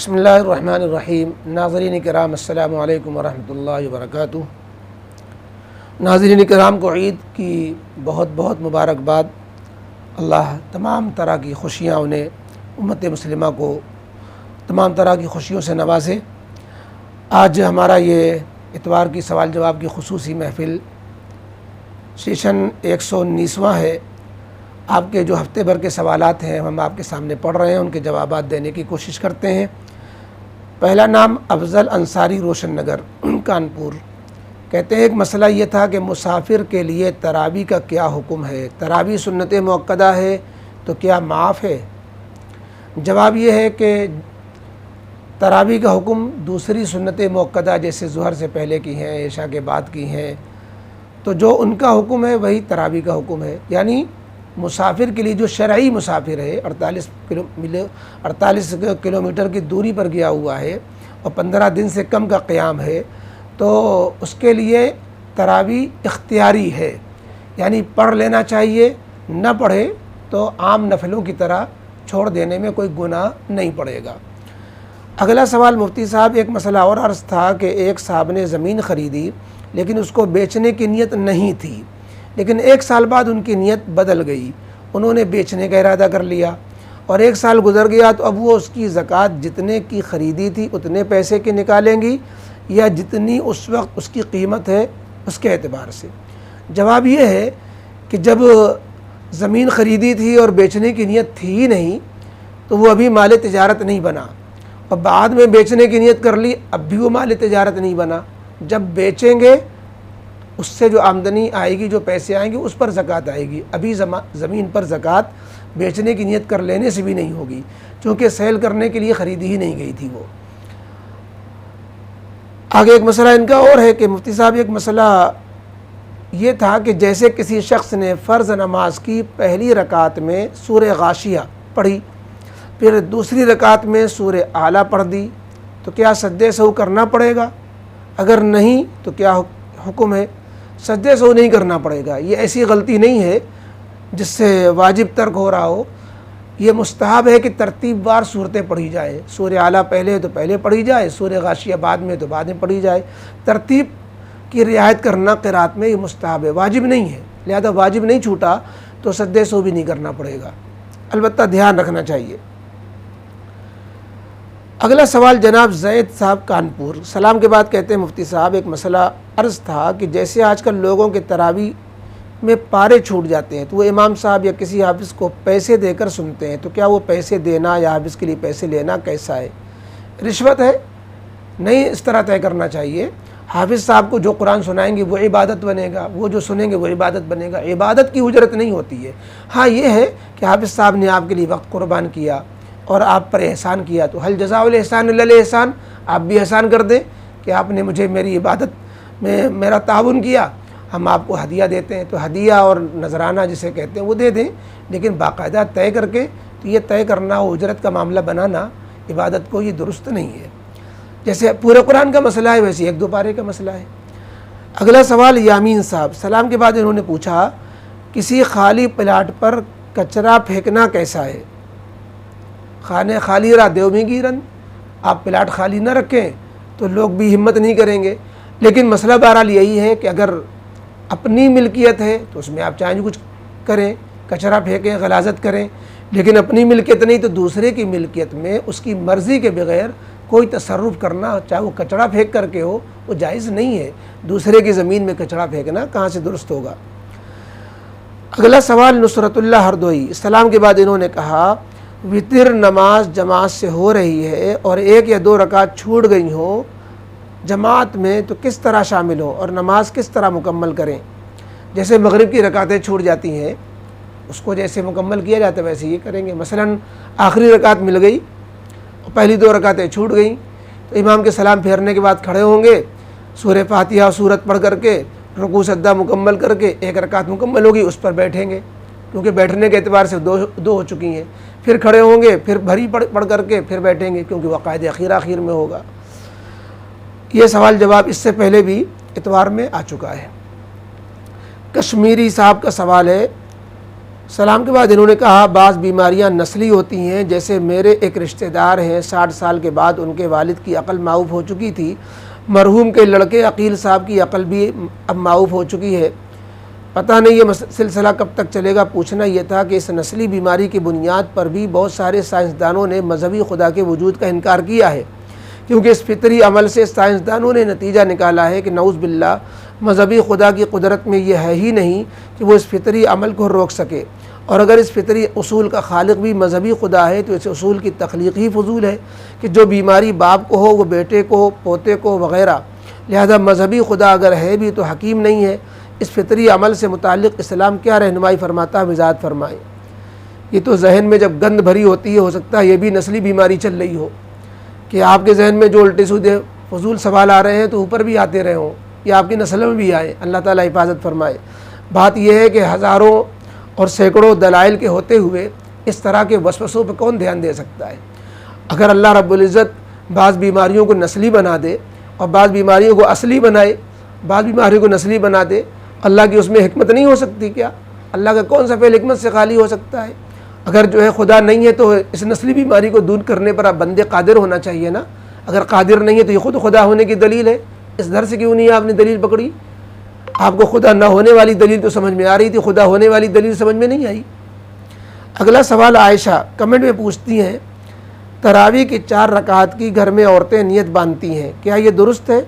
بسم اللہ الرحمن الرحیم۔ ناظرین کرام السلام علیکم ورحمۃ اللہ وبرکاتہ۔ ناظرین کرام کو عید کی بہت بہت مبارکباد۔ اللہ تمام طرح کی خوشیاں انہیں امت مسلمہ کو تمام طرح کی خوشیوں سے نوازے۔ آج ہمارا یہ اتوار کی سوال جواب کی خصوصی محفل سیشن 119واں ہے۔ آپ کے جو ہفتے بھر کے سوالات ہیں ہم آپ کے سامنے پڑھ رہے ہیں، ان کے جوابات دینے کی کوشش کرتے ہیں۔ پہلا نام افضل انصاری روشن نگر کانپور، کہتے ہیں ایک مسئلہ یہ تھا کہ مسافر کے لیے تراویح کا کیا حکم ہے؟ تراویح سنت مؤکدہ ہے تو کیا معاف ہے؟ جواب یہ ہے کہ تراویح کا حکم دوسری سنت مؤکدہ جیسے ظہر سے پہلے کی ہیں، عشاء کے بعد کی ہیں، تو جو ان کا حکم ہے وہی تراویح کا حکم ہے۔ یعنی مسافر کے لیے جو شرعی مسافر ہے 48 کلومیٹر کی دوری پر گیا ہوا ہے اور 15 دن سے کم کا قیام ہے، تو اس کے لیے تراویح اختیاری ہے، یعنی پڑھ لینا چاہیے، نہ پڑھے تو عام نفلوں کی طرح چھوڑ دینے میں کوئی گناہ نہیں پڑے گا۔ اگلا سوال مفتی صاحب، ایک مسئلہ اور عرض تھا کہ ایک صاحب نے زمین خریدی لیکن اس کو بیچنے کی نیت نہیں تھی، لیکن 1 سال بعد ان کی نیت بدل گئی، انہوں نے بیچنے کا ارادہ کر لیا اور 1 سال گزر گیا، تو اب وہ اس کی زکوٰۃ جتنے کی خریدی تھی اتنے پیسے کی نکالیں گی یا جتنی اس وقت اس کی قیمت ہے اس کے اعتبار سے؟ جواب یہ ہے کہ جب زمین خریدی تھی اور بیچنے کی نیت تھی ہی نہیں تو وہ ابھی مال تجارت نہیں بنا، اور بعد میں بیچنے کی نیت کر لی اب بھی وہ مال تجارت نہیں بنا۔ جب بیچیں گے اس سے جو آمدنی آئے گی، جو پیسے آئیں گے، اس پر زکوٰۃ آئے گی۔ ابھی زمین پر زکوٰۃ بیچنے کی نیت کر لینے سے بھی نہیں ہوگی، چونکہ سیل کرنے کے لیے خریدی ہی نہیں گئی تھی وہ۔ آگے ایک مسئلہ ان کا اور ہے کہ مفتی صاحب، ایک مسئلہ یہ تھا کہ جیسے کسی شخص نے فرض نماز کی پہلی رکعت میں سورہ غاشیہ پڑھی، پھر دوسری رکعت میں سورہ اعلیٰ پڑھ دی، تو کیا سجدہ سہو کرنا پڑے گا؟ اگر نہیں تو کیا حکم ہے؟ سجدہ سہو نہیں کرنا پڑے گا۔ یہ ایسی غلطی نہیں ہے جس سے واجب ترک ہو رہا ہو، یہ مستحب ہے کہ ترتیب وار صورتیں پڑھی جائے، سورہ اعلیٰ پہلے تو پہلے پڑھی جائے، سورہ غاشیہ بعد میں تو بعد میں پڑھی جائے۔ ترتیب کی رعایت کرنا قرات میں یہ مستحب ہے، واجب نہیں ہے، لہذا واجب نہیں چھوٹا تو سجدہ سہو بھی نہیں کرنا پڑے گا، البتہ دھیان رکھنا چاہیے۔ اگلا سوال جناب زید صاحب کانپور، سلام کے بعد کہتے ہیں مفتی صاحب، ایک مسئلہ عرض تھا کہ جیسے آج کل لوگوں کے تراویح میں پارے چھوٹ جاتے ہیں تو وہ امام صاحب یا کسی حافظ کو پیسے دے کر سنتے ہیں، تو کیا وہ پیسے دینا یا حافظ کے لیے پیسے لینا کیسا ہے؟ رشوت ہے؟ نہیں، اس طرح طے کرنا چاہیے۔ حافظ صاحب کو جو قرآن سنائیں گے وہ عبادت بنے گا، وہ جو سنیں گے وہ عبادت بنے گا، عبادت کی اجرت نہیں ہوتی ہے۔ ہاں یہ ہے کہ حافظ صاحب نے آپ کے لیے وقت قربان کیا اور آپ پر احسان کیا، تو حل جزاء الاحسان الا الاحسان، آپ بھی احسان کر دیں کہ آپ نے مجھے میری عبادت میں میرا تعاون کیا، ہم آپ کو ہدیہ دیتے ہیں، تو ہدیہ اور نذرانہ جسے کہتے ہیں وہ دے دیں، لیکن باقاعدہ طے کر کے، تو یہ طے کرنا اور اجرت کا معاملہ بنانا عبادت کو یہ درست نہیں ہے۔ جیسے پورے قرآن کا مسئلہ ہے ویسے 1-2 پارے کا مسئلہ ہے۔ اگلا سوال یامین صاحب، سلام کے بعد انہوں نے پوچھا کسی خالی پلاٹ پر کچرا پھینکنا کیسا ہے؟ خانے خالی را دیو میں گیرن، آپ پلاٹ خالی نہ رکھیں تو لوگ بھی ہمت نہیں کریں گے، لیکن مسئلہ بہرحال یہی ہے کہ اگر اپنی ملکیت ہے تو اس میں آپ چاہیں کچھ کریں، کچرا پھینکیں، غلاظت کریں، لیکن اپنی ملکیت نہیں تو دوسرے کی ملکیت میں اس کی مرضی کے بغیر کوئی تصرف کرنا، چاہے وہ کچرا پھینک کر کے ہو، وہ جائز نہیں ہے۔ دوسرے کی زمین میں کچرا پھینکنا کہاں سے درست ہوگا؟ اگلا سوال نصرت اللہ ہردوئی، اسلام کے بعد انہوں نے کہا وطر نماز جماعت سے ہو رہی ہے اور 1 یا 2 رکعت چھوٹ گئی ہوں جماعت میں، تو کس طرح شامل ہوں اور نماز کس طرح مکمل کریں؟ جیسے مغرب کی رکعتیں چھوٹ جاتی ہیں، اس کو جیسے مکمل کیا جاتا ہے ویسے یہ کریں گے۔ مثلا آخری رکعت مل گئی، پہلی 2 رکعتیں چھوٹ گئیں، تو امام کے سلام پھیرنے کے بعد کھڑے ہوں گے، سورہ فاتحہ سورت پڑھ کر کے رکوع سجدہ مکمل کر کے 1 رکعت مکمل ہوگی، اس پر بیٹھیں گے، کیونکہ بیٹھنے کے اعتبار سے 2 ہو چکی ہیں، پھر کھڑے ہوں گے، پھر بھری پڑھ کر کے پھر بیٹھیں گے، کیونکہ وہ قاعدہ آخر میں ہوگا۔ یہ سوال جواب اس سے پہلے بھی اتوار میں آ چکا ہے۔ کشمیری صاحب کا سوال ہے سلام کے بعد انہوں نے کہا بعض بیماریاں نسلی ہوتی ہیں، جیسے میرے ایک رشتہ دار ہیں 60 سال کے بعد ان کے والد کی عقل معاف ہو چکی تھی، مرحوم کے لڑکے عقیل صاحب کی عقل بھی اب معاف ہو چکی ہے، پتہ نہیں یہ سلسلہ کب تک چلے گا۔ پوچھنا یہ تھا کہ اس نسلی بیماری کی بنیاد پر بھی بہت سارے سائنسدانوں نے مذہبی خدا کے وجود کا انکار کیا ہے، کیونکہ اس فطری عمل سے سائنسدانوں نے نتیجہ نکالا ہے کہ نعوذ باللہ مذہبی خدا کی قدرت میں یہ ہے ہی نہیں کہ وہ اس فطری عمل کو روک سکے، اور اگر اس فطری اصول کا خالق بھی مذہبی خدا ہے تو اس اصول کی تخلیق ہی فضول ہے کہ جو بیماری باپ کو ہو وہ بیٹے کو، پوتے کو وغیرہ۔ لہذا مذہبی خدا اگر ہے بھی تو حکیم نہیں ہے۔ اس فطری عمل سے متعلق اسلام کیا رہنمائی فرماتا ہے، وضاحت فرمائیں۔ یہ تو ذہن میں جب گند بھری ہوتی ہے، ہو سکتا ہے یہ بھی نسلی بیماری چل رہی ہو کہ آپ کے ذہن میں جو الٹے سیدھے فضول سوال آ رہے ہیں تو اوپر بھی آتے رہے ہوں، یا آپ کی نسل میں بھی آئے، اللہ تعالیٰ حفاظت فرمائے۔ بات یہ ہے کہ ہزاروں اور سینکڑوں دلائل کے ہوتے ہوئے اس طرح کے وسوسوں پہ کون دھیان دے سکتا ہے؟ اگر اللہ رب العزت بعض بیماریوں کو نسلی بنا دے اور بعض بیماریوں کو اصلی بنائے، بعض بیماریوں کو نسلی بنا دے، اللہ کی اس میں حکمت نہیں ہو سکتی کیا؟ اللہ کا کون سا فعل حکمت سے خالی ہو سکتا ہے؟ اگر جو ہے خدا نہیں ہے تو اس نسلی بیماری کو دور کرنے پر آپ بندے قادر ہونا چاہیے نا۔ اگر قادر نہیں ہے تو یہ خود خدا ہونے کی دلیل ہے، اس در سے کیوں نہیں آپ نے دلیل پکڑی؟ آپ کو خدا نہ ہونے والی دلیل تو سمجھ میں آ رہی تھی، خدا ہونے والی دلیل سمجھ میں نہیں آئی۔ اگلا سوال عائشہ کمنٹ میں پوچھتی ہیں، تراویح کی 4 رکعت کی گھر میں عورتیں نیت باندھتی ہیں، کیا یہ درست ہے؟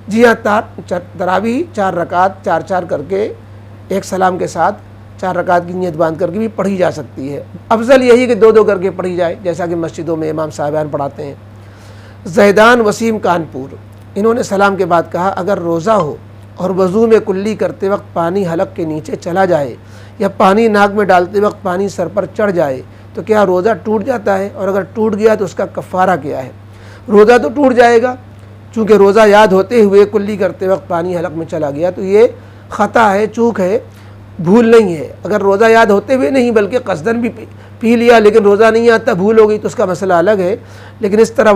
جی ہاں، تراویح 4 رکعت 4 کر کے ایک سلام کے ساتھ 4 رکعت کی نیت باندھ کر کے بھی پڑھی جا سکتی ہے۔ افضل یہی کہ 2 کر کے پڑھی جائے، جیسا کہ مسجدوں میں امام صاحبان پڑھاتے ہیں۔ زیدان وسیم کانپور، انہوں نے سلام کے بعد کہا، اگر روزہ ہو اور وضو میں کلی کرتے وقت پانی حلق کے نیچے چلا جائے یا پانی ناک میں ڈالتے وقت پانی سر پر چڑھ جائے تو کیا روزہ ٹوٹ جاتا ہے؟ اور اگر ٹوٹ گیا تو اس کا کفارہ کیا ہے؟ روزہ تو ٹوٹ جائے گا، چونکہ روزہ یاد ہوتے ہوئے کلی کرتے وقت پانی حلق میں چلا گیا تو یہ خطا ہے، چوک ہے، بھول نہیں ہے۔ اگر روزہ یاد ہوتے ہوئے نہیں بلکہ قصدن بھی پی لیا لیکن روزہ نہیں آتا، بھول ہو گئی تو اس کا مسئلہ الگ ہے، لیکن اس طرح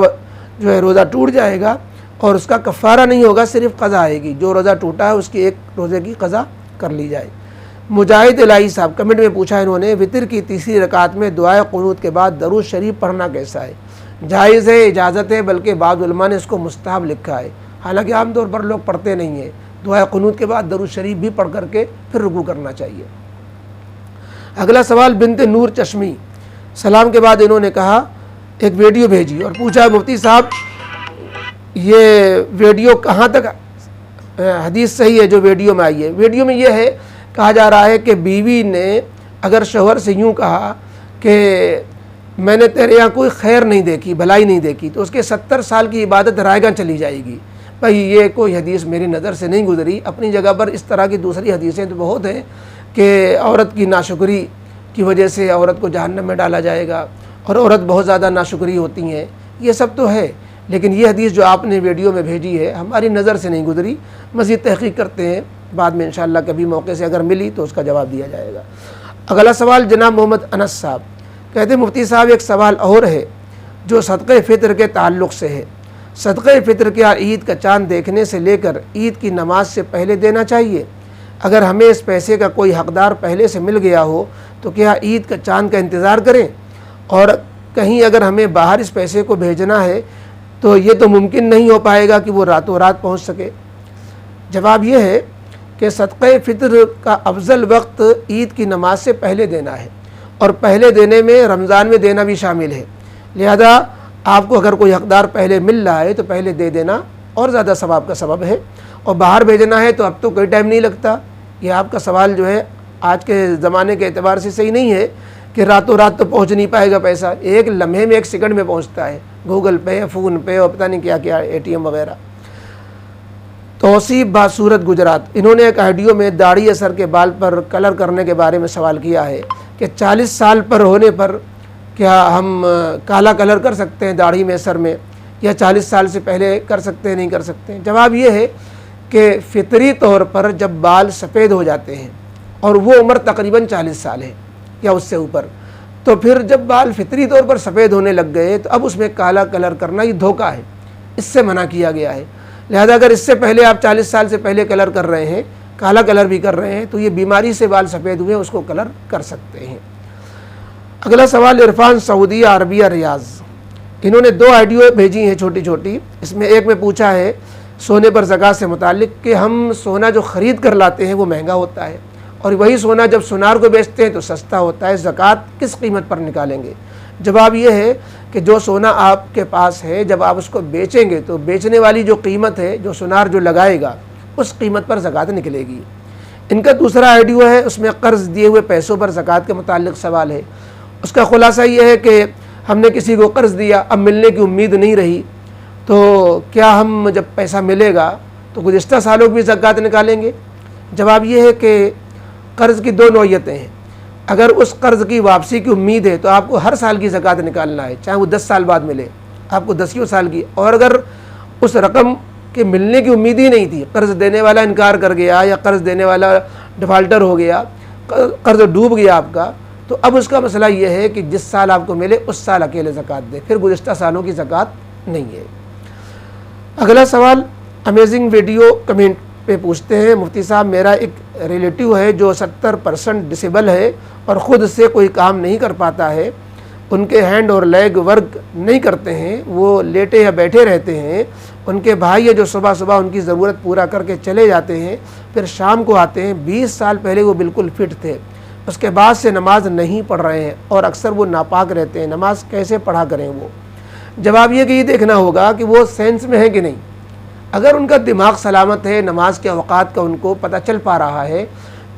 جو ہے روزہ ٹوٹ جائے گا اور اس کا کفارہ نہیں ہوگا، صرف قضا آئے گی۔ جو روزہ ٹوٹا ہے اس کی ایک روزے کی قضا کر لی جائے۔ مجاہد الہی صاحب کمنٹ میں پوچھا انہوں نے، وطر کی تیسری رکعت میں دعائے قنوت کے بعد درود شریف پڑھنا کیسا ہے؟ جائز ہے، اجازت ہے، بلکہ بعض علماء نے اس کو مستحب لکھا ہے، حالانکہ عام طور پر لوگ پڑھتے نہیں ہیں۔ دعائے قنوت کے بعد درود شریف بھی پڑھ کر کے پھر رکوع کرنا چاہیے۔ اگلا سوال بنت نور چشمی، سلام کے بعد انہوں نے کہا، ایک ویڈیو بھیجی اور پوچھا، مفتی صاحب یہ ویڈیو کہاں تک حدیث صحیح ہے جو ویڈیو میں آئی ہے؟ ویڈیو میں یہ ہے، کہا جا رہا ہے کہ بیوی نے اگر شوہر سے یوں کہا کہ میں نے تیرے یہاں کوئی خیر نہیں دیکھی، بھلائی نہیں دیکھی، تو اس کے 70 سال کی عبادت رائیگاں چلی جائے گی۔ بھائی یہ کوئی حدیث میری نظر سے نہیں گزری، اپنی جگہ پر اس طرح کی دوسری حدیثیں تو بہت ہیں کہ عورت کی ناشکری کی وجہ سے عورت کو جہنم میں ڈالا جائے گا اور عورت بہت زیادہ ناشکری ہوتی ہیں، یہ سب تو ہے، لیکن یہ حدیث جو آپ نے ویڈیو میں بھیجی ہے ہماری نظر سے نہیں گزری، مزید تحقیق کرتے ہیں، بعد میں انشاءاللہ کبھی موقع سے اگر ملی تو اس کا جواب دیا جائے گا۔ اگلا سوال جناب محمد انس صاحب کہتے ہیں، مفتی صاحب ایک سوال اور ہے جو صدقہ فطر کے تعلق سے ہے، صدقہ فطر کیا عید کا چاند دیکھنے سے لے کر عید کی نماز سے پہلے دینا چاہیے؟ اگر ہمیں اس پیسے کا کوئی حقدار پہلے سے مل گیا ہو تو کیا عید کا چاند کا انتظار کریں؟ اور کہیں اگر ہمیں باہر اس پیسے کو بھیجنا ہے تو یہ تو ممکن نہیں ہو پائے گا کہ وہ راتوں رات پہنچ سکے؟ جواب یہ ہے کہ صدقہ فطر کا افضل وقت عید کی نماز سے پہلے دینا ہے، اور پہلے دینے میں رمضان میں دینا بھی شامل ہے، لہذا آپ کو اگر کوئی حقدار پہلے مل رہا ہے تو پہلے دے دینا اور زیادہ ثواب کا سبب ہے، اور باہر بھیجنا ہے تو اب تو کوئی ٹائم نہیں لگتا۔ یہ آپ کا سوال جو ہے آج کے زمانے کے اعتبار سے صحیح نہیں ہے کہ راتوں رات تو پہنچ نہیں پائے گا پیسہ، ایک لمحے میں 1 سیکنڈ میں پہنچتا ہے، گوگل پے، فون پے اور پتہ نہیں کیا کیا، ATM وغیرہ۔ توصیف باسورت گجرات، انہوں نے ایک آڈیو میں داڑھی یا سر کے بال پر کلر کرنے کے بارے میں سوال کیا ہے کہ 40 سال پر ہونے پر کیا ہم کالا کلر کر سکتے ہیں داڑھی میں، سر میں، یا 40 سال سے پہلے کر سکتے ہیں نہیں کر سکتے ہیں؟ جواب یہ ہے کہ فطری طور پر جب بال سفید ہو جاتے ہیں اور وہ عمر تقریباً 40 سال ہے یا اس سے اوپر، تو پھر جب بال فطری طور پر سفید ہونے لگ گئے تو اب اس میں کالا کلر کرنا یہ دھوکہ ہے، اس سے منع کیا گیا ہے۔ لہذا اگر اس سے پہلے آپ 40 سال سے پہلے کلر کر رہے ہیں کالا کلر بھی کر رہے ہیں تو یہ بیماری سے بال سفید ہوئے اس کو کلر کر سکتے ہیں۔ اگلا سوال عرفان سعودیہ عربیہ ریاض، انہوں نے 2 آڈیو بھیجی ہیں چھوٹی چھوٹی۔ اس میں ایک میں پوچھا ہے سونے پر زکوٰۃ سے متعلق کہ ہم سونا جو خرید کر لاتے ہیں وہ مہنگا ہوتا ہے اور وہی سونا جب سونار کو بیچتے ہیں تو سستا ہوتا ہے، زکوٰۃ کس قیمت پر نکالیں گے؟ جواب یہ ہے کہ جو سونا آپ کے پاس ہے جب آپ اس کو بیچیں گے تو بیچنے والی جو قیمت ہے جو سونار جو لگائے گا اس قیمت پر زکوٰۃ نکلے گی۔ ان کا دوسرا آڈیو ہے، اس میں قرض دیے ہوئے پیسوں پر زکوٰۃ کے متعلق سوال ہے۔ اس کا خلاصہ یہ ہے کہ ہم نے کسی کو قرض دیا، اب ملنے کی امید نہیں رہی، تو کیا ہم جب پیسہ ملے گا تو گزشتہ سالوں کی بھی زکوٰۃ نکالیں گے؟ جواب یہ ہے کہ قرض کی 2 نوعیتیں ہیں۔ اگر اس قرض کی واپسی کی امید ہے تو آپ کو ہر سال کی زکوٰۃ نکالنا ہے، چاہے وہ 10 سال بعد ملے، آپ کو 10 سال کی۔ اور اگر اس رقم کے ملنے کی امید ہی نہیں تھی، قرض دینے والا انکار کر گیا یا قرض دینے والا ڈیفالٹر ہو گیا، قرض ڈوب گیا آپ کا، تو اب اس کا مسئلہ یہ ہے کہ جس سال آپ کو ملے اس سال اکیلے زکوٰۃ دے، پھر گزشتہ سالوں کی زکوٰۃ نہیں ہے۔ اگلا سوال امیزنگ ویڈیو کمنٹ پہ پوچھتے ہیں، مفتی صاحب میرا ایک ریلیٹیو ہے جو 70% ڈسیبل ہے اور خود سے کوئی کام نہیں کر پاتا ہے، ان کے ہینڈ اور لیگ ورک نہیں کرتے ہیں، وہ لیٹے یا بیٹھے رہتے ہیں، ان کے بھائی ہے جو صبح صبح ان کی ضرورت پورا کر کے چلے جاتے ہیں پھر شام کو آتے ہیں، 20 سال پہلے وہ بالکل فٹ تھے، اس کے بعد سے نماز نہیں پڑھ رہے ہیں اور اکثر وہ ناپاک رہتے ہیں، نماز کیسے پڑھا کریں وہ؟ جواب یہ کہ یہ دیکھنا ہوگا کہ وہ سینس میں ہے کہ نہیں۔ اگر ان کا دماغ سلامت ہے، نماز کے اوقات کا ان کو پتہ چل پا رہا ہے،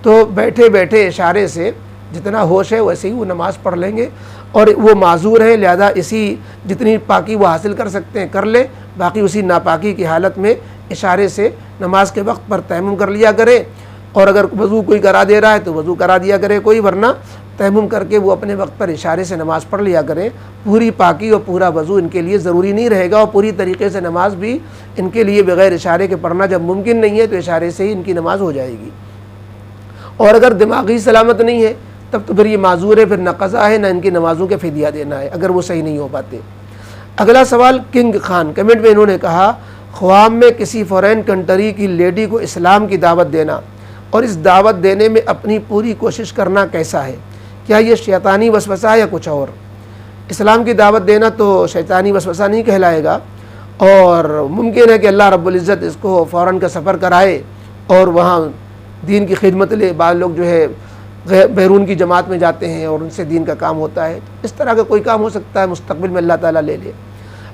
تو بیٹھے بیٹھے اشارے سے جتنا ہوش ہے ویسے ہی وہ نماز پڑھ لیں گے، اور وہ معذور ہیں لہذا اسی جتنی پاکی وہ حاصل کر سکتے ہیں کر لیں، باقی اسی ناپاکی کی حالت میں اشارے سے نماز کے وقت پر تیمم کر لیا کریں، اور اگر وضو کوئی کرا دے رہا ہے تو وضو کرا دیا کرے کوئی، ورنہ تیمم کر کے وہ اپنے وقت پر اشارے سے نماز پڑھ لیا کریں۔ پوری پاکی اور پورا وضو ان کے لیے ضروری نہیں رہے گا، اور پوری طریقے سے نماز بھی ان کے لیے بغیر اشارے کے پڑھنا جب ممکن نہیں ہے تو اشارے سے ہی ان کی نماز ہو جائے گی۔ اور اگر دماغی سلامت نہیں ہے تب تو پھر یہ معذور ہے، پھر نہ قضا ہے نہ ان کی نمازوں کے فدیہ دینا ہے اگر وہ صحیح نہیں ہو پاتے۔ اگلا سوال کنگ خان کمنٹ میں انہوں نے کہا، خواب میں کسی فورین کنٹری کی لیڈی کو اسلام کی دعوت دینا اور اس دعوت دینے میں اپنی پوری کوشش کرنا کیسا ہے؟ کیا یہ شیطانی وسوسہ ہے یا کچھ اور؟ اسلام کی دعوت دینا تو شیطانی وسوسہ نہیں کہلائے گا، اور ممکن ہے کہ اللہ رب العزت اس کو فوراً کا سفر کرائے اور وہاں دین کی خدمت لے۔ بعض لوگ جو ہے بیرون کی جماعت میں جاتے ہیں اور ان سے دین کا کام ہوتا ہے، اس طرح کا کوئی کام ہو سکتا ہے مستقبل میں اللہ تعالیٰ لے لے۔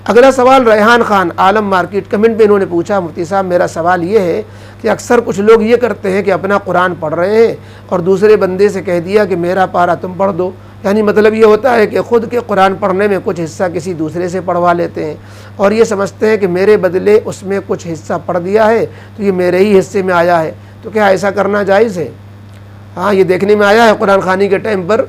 اگلا سوال ریحان خان عالم مارکیٹ کمنٹ میں انہوں نے پوچھا، مفتی صاحب میرا سوال یہ ہے کہ اکثر کچھ لوگ یہ کرتے ہیں کہ اپنا قرآن پڑھ رہے ہیں اور دوسرے بندے سے کہہ دیا کہ میرا پارا تم پڑھ دو، یعنی مطلب یہ ہوتا ہے کہ خود کے قرآن پڑھنے میں کچھ حصہ کسی دوسرے سے پڑھوا لیتے ہیں اور یہ سمجھتے ہیں کہ میرے بدلے اس میں کچھ حصہ پڑھ دیا ہے تو یہ میرے ہی حصے میں آیا ہے، تو کیا ایسا کرنا جائز ہے؟ ہاں یہ دیکھنے میں آیا ہے قرآن خوانی کے ٹائم پر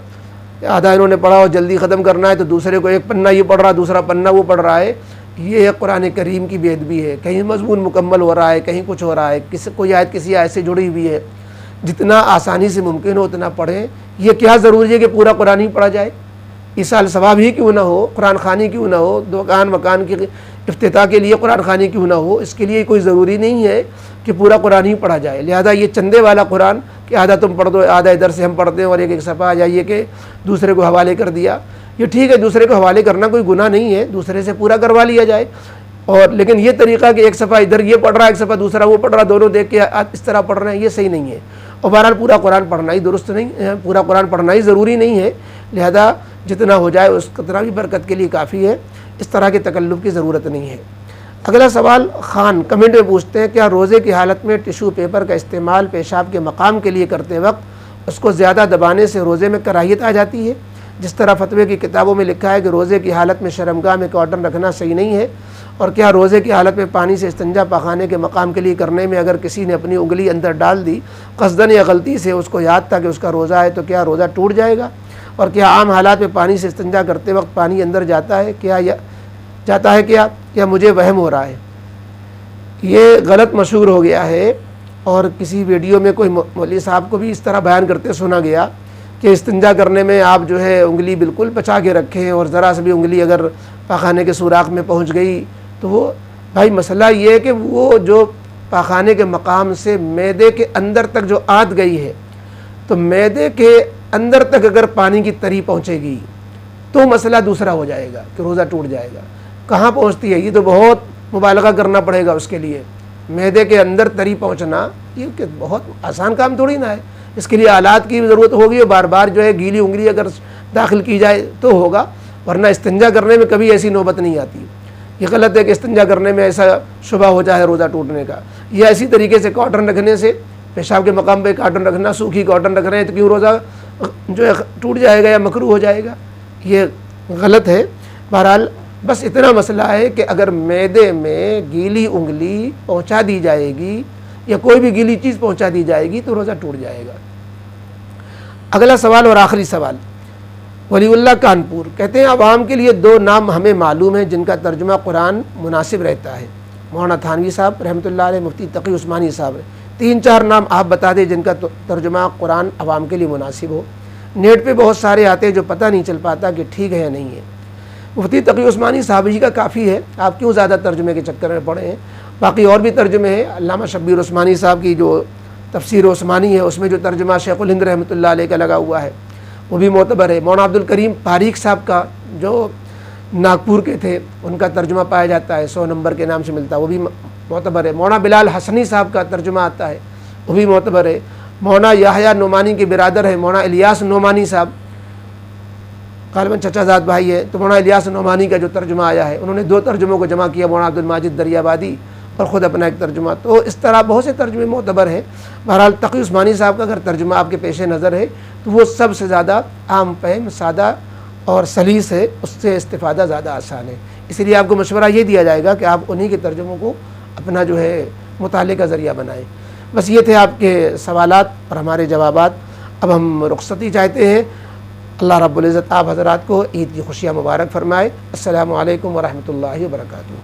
آدھا انہوں نے پڑھا اور جلدی ختم کرنا ہے تو دوسرے کو ایک پنہ یہ پڑھ رہا ہے دوسرا پنہ وہ پڑھ رہا ہے، یہ قرآن کریم کی بے ادبی ہے، کہیں مضمون مکمل ہو رہا ہے کہیں کچھ ہو رہا ہے، کوئی آیت کسی آیت سے جڑی ہوئی ہے، جتنا آسانی سے ممکن ہو اتنا پڑھیں۔ یہ کیا ضروری ہے کہ پورا قرآن ہی پڑھا جائے؟ اس سال ثواب ہی کیوں نہ ہو، قرآن خوانی کیوں نہ ہو، دکان مکان کی افتتاح کے لیے قرآن خوانی کیوں نہ ہو، اس کے لیے کوئی ضروری نہیں ہے کہ پورا قرآن ہی پڑھا جائے۔ لہذا یہ چندے والا قرآن کہ آدھا تم پڑھ دو آدھا ادھر سے ہم پڑھتے ہیں اور ایک صفحہ یا یہ کہ دوسرے کو حوالے کر دیا، یہ ٹھیک ہے دوسرے کو حوالے کرنا کوئی گناہ نہیں ہے، دوسرے سے پورا کروا لیا جائے، اور لیکن یہ طریقہ کہ ایک صفحہ ادھر یہ پڑھ رہا ہے ایک صفحہ دوسرا وہ پڑھ رہا، دونوں دیکھ کے اس طرح پڑھ رہے ہیں، یہ صحیح نہیں ہے، اور بہرحال پورا قرآن پڑھنا ہی درست نہیں ہے، پورا قرآن پڑھنا ہی ضروری نہیں ہے، لہذا جتنا ہو جائے اس اتنا بھی برکت کے لیے کافی ہے، اس طرح کے تکلف کی ضرورت نہیں ہے۔ اگلا سوال خان کمنٹ میں پوچھتے ہیں، کیا روزے کی حالت میں ٹیشو پیپر کا استعمال پیشاب کے مقام کے لیے کرتے وقت اس کو زیادہ دبانے سے روزے میں کراہیت آ جاتی ہے؟ جس طرح فتوے کی کتابوں میں لکھا ہے کہ روزے کی حالت میں شرمگاہ میں کاٹن رکھنا صحیح نہیں ہے، اور کیا روزے کی حالت میں پانی سے استنجا پاخانے کے مقام کے لیے کرنے میں اگر کسی نے اپنی انگلی اندر ڈال دی قصدن یا غلطی سے اس کو یاد تھا کہ اس کا روزہ ہے تو کیا روزہ ٹوٹ جائے گا؟ اور کیا عام حالات میں پانی سے استنجا کرتے وقت پانی اندر جاتا ہے کیا مجھے وہم ہو رہا ہے؟ یہ غلط مشہور ہو گیا ہے، اور کسی ویڈیو میں کوئی مولوی صاحب کو بھی اس طرح بیان کرتے سنا گیا کہ استنجا کرنے میں آپ جو ہے انگلی بالکل بچا کے رکھیں، اور ذرا سے بھی انگلی اگر پاخانے کے سوراخ میں پہنچ گئی تو وہ بھائی مسئلہ یہ ہے کہ وہ جو پاخانے کے مقام سے معدے کے اندر تک جو آد گئی ہے، تو معدے کے اندر تک اگر پانی کی تری پہنچے گی تو مسئلہ دوسرا ہو جائے گا کہ روزہ ٹوٹ جائے گا۔ کہاں پہنچتی ہے؟ یہ تو بہت مبالغہ کرنا پڑے گا اس کے لیے۔ معدے کے اندر تری پہنچنا یہ کہ بہت آسان کام تھوڑی نہ ہے، اس کے لیے آلات کی ضرورت ہوگی، اور بار بار جو ہے گیلی انگلی اگر داخل کی جائے تو ہوگا، ورنہ استنجا کرنے میں کبھی ایسی نوبت نہیں آتی۔ یہ غلط ہے کہ استنجا کرنے میں ایسا شبہ ہو جائے روزہ ٹوٹنے کا، یا اسی طریقے سے کاٹن رکھنے سے، پیشاب کے مقام پہ کاٹن رکھنا، سوکھی کاٹن رکھ رہے ہیں تو کیوں روزہ جو ہے ٹوٹ جائے گا یا مکروہ ہو جائے گا، یہ غلط ہے۔ بہرحال بس اتنا مسئلہ ہے کہ اگر معدے میں گیلی انگلی پہنچا دی جائے گی یا کوئی بھی گیلی چیز پہنچا دی جائے گی تو روزہ ٹوٹ جائے گا۔ اگلا سوال اور آخری سوال، ولی اللہ کانپور کہتے ہیں عوام کے لیے 2 نام ہمیں معلوم ہیں جن کا ترجمہ قرآن مناسب رہتا ہے، مولانا تھانوی صاحب رحمۃ اللہ علیہ، مفتی تقی عثمانی صاحب۔ 3-4 نام آپ بتا دیں جن کا ترجمہ قرآن عوام کے لیے مناسب ہو۔ نیٹ پہ بہت سارے آتے ہیں جو پتہ نہیں چل پاتا کہ ٹھیک ہے یا نہیں ہے۔ مفتی تقی عثمانی صاحب ہی کا کافی ہے، آپ کیوں زیادہ ترجمے کے چکر میں پڑے ہیں؟ باقی اور بھی ترجمے ہیں، علامہ شبیر عثمانی صاحب کی جو تفسیر عثمانی ہے اس میں جو ترجمہ شیخ الہند رحمۃ اللہ علیہ کا لگا ہوا ہے وہ بھی معتبر ہے۔ مولانا عبد الکریم پاریک صاحب کا جو ناگپور کے تھے ان کا ترجمہ پایا جاتا ہے، 100 نمبر کے نام سے ملتا ہے، وہ بھی معتبر ہے۔ مولانا بلال حسنی صاحب کا ترجمہ آتا ہے، وہ بھی معتبر ہے۔ مولانا یحییٰ نعمانی کے برادر ہیں مولانا الیاس نعمانی صاحب، غالباً چچا زاد بھائی ہے، تو مولانا الیاس نعمانی کا جو ترجمہ آیا ہے انہوں نے 2 ترجموں کو جمع کیا، مولانا عبد الماجد دریابادی اور خود اپنا ایک ترجمہ، تو اس طرح بہت سے ترجمے معتبر ہیں۔ بہرحال تقی عثمانی صاحب کا اگر ترجمہ آپ کے پیش نظر ہے تو وہ سب سے زیادہ عام فہم، سادہ اور سلیس ہے، اس سے استفادہ زیادہ آسان ہے، اس لیے آپ کو مشورہ یہ دیا جائے گا کہ آپ انہی کے ترجموں کو اپنا جو ہے مطالعے کا ذریعہ بنائیں۔ بس یہ تھے آپ کے سوالات اور ہمارے جوابات۔ اب ہم رخصتی چاہتے ہیں۔ اللہ رب العزت آپ حضرات کو عید کی خوشیاں مبارک فرمائے۔ السلام علیکم ورحمۃ اللہ وبرکاتہ۔